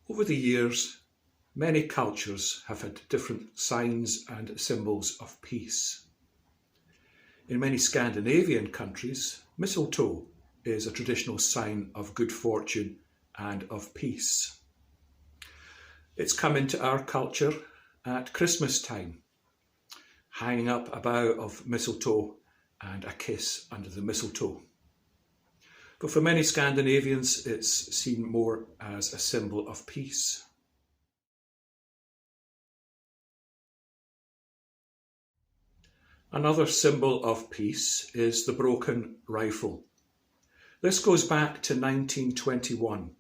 Over the years, many cultures have had different signs and symbols of peace. In many Scandinavian countries, mistletoe is a traditional sign of good fortune and of peace. It's come into our culture at Christmas time, hanging up a bough of mistletoe and a kiss under the mistletoe. But for many Scandinavians, it's seen more as a symbol of peace. Another symbol of peace is the broken rifle. This goes back to 1921.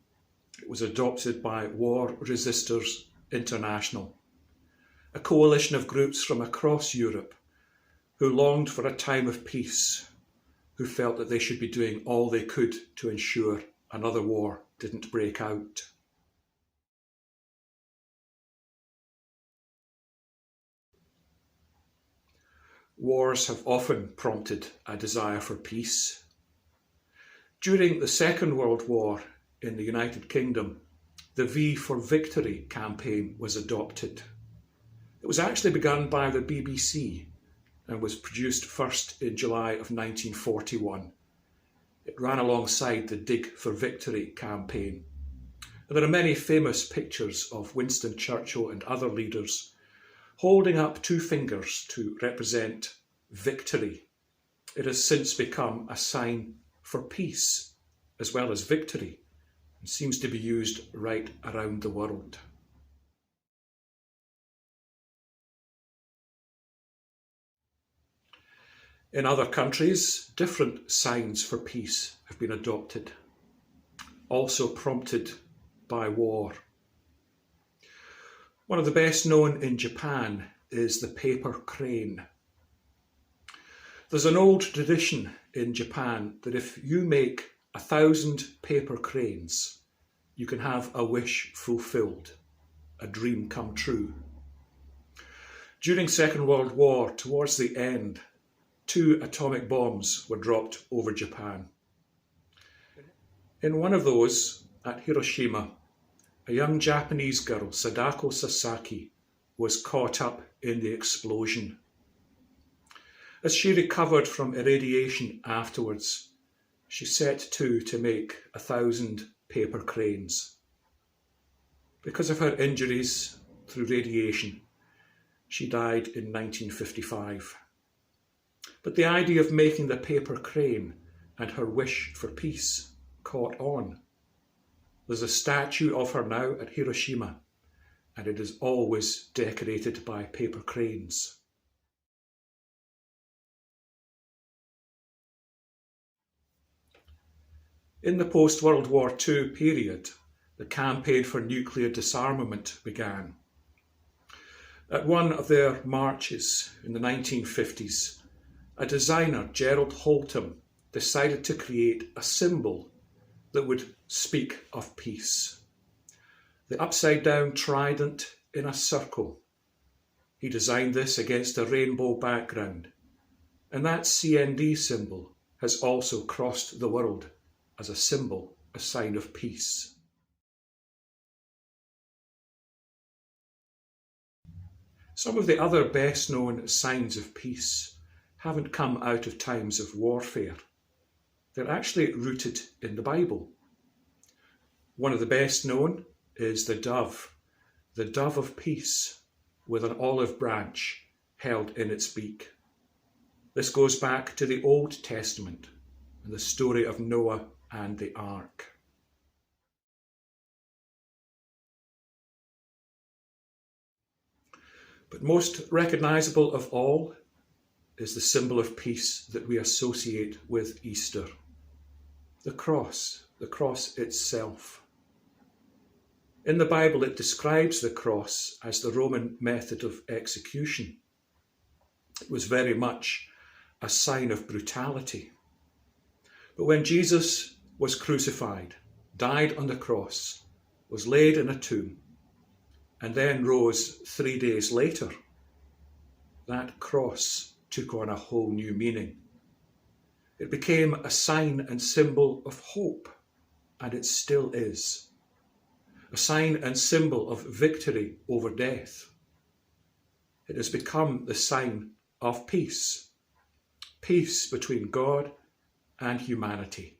It was adopted by War Resisters International, a coalition of groups from across Europe who longed for a time of peace, who felt that they should be doing all they could to ensure another war didn't break out. Wars have often prompted a desire for peace. During the Second World War in the United Kingdom, the V for Victory campaign was adopted. It was actually begun by the BBC and was produced first in July of 1941. It ran alongside the Dig for Victory campaign. And there are many famous pictures of Winston Churchill and other leaders holding up two fingers to represent victory. It has since become a sign for peace as well as victory and seems to be used right around the world. In other countries, different signs for peace have been adopted, also prompted by war. One of the best known in Japan is the paper crane. There's an old tradition in Japan that if you make 1,000 paper cranes, you can have a wish fulfilled, a dream come true. During Second World War, towards the end, 2 atomic bombs were dropped over Japan. In one of those, at Hiroshima, a young Japanese girl, Sadako Sasaki, was caught up in the explosion. As she recovered from irradiation afterwards, she set to make 1,000 paper cranes. Because of her injuries through radiation, she died in 1955. But the idea of making the paper crane and her wish for peace caught on. There's a statue of her now at Hiroshima, and it is always decorated by paper cranes. In the post-World War II period, the campaign for nuclear disarmament began. At one of their marches in the 1950s, a designer, Gerald Holtham, decided to create a symbol that would speak of peace. The upside-down trident in a circle. He designed this against a rainbow background, and that CND symbol has also crossed the world as a symbol, a sign of peace. Some of the other best-known signs of peace haven't come out of times of warfare. They're actually rooted in the Bible. One of the best known is the dove of peace with an olive branch held in its beak. This goes back to the Old Testament and the story of Noah and the ark. But most recognisable of all is the symbol of peace that we associate with Easter. The cross itself. In the Bible, it describes the cross as the Roman method of execution. It was very much a sign of brutality. But when Jesus was crucified, died on the cross, was laid in a tomb, and then rose 3 days later, that cross took on a whole new meaning. It became a sign and symbol of hope, and it still is. a sign and symbol of victory over death. It has become the sign of peace, peace between God and humanity.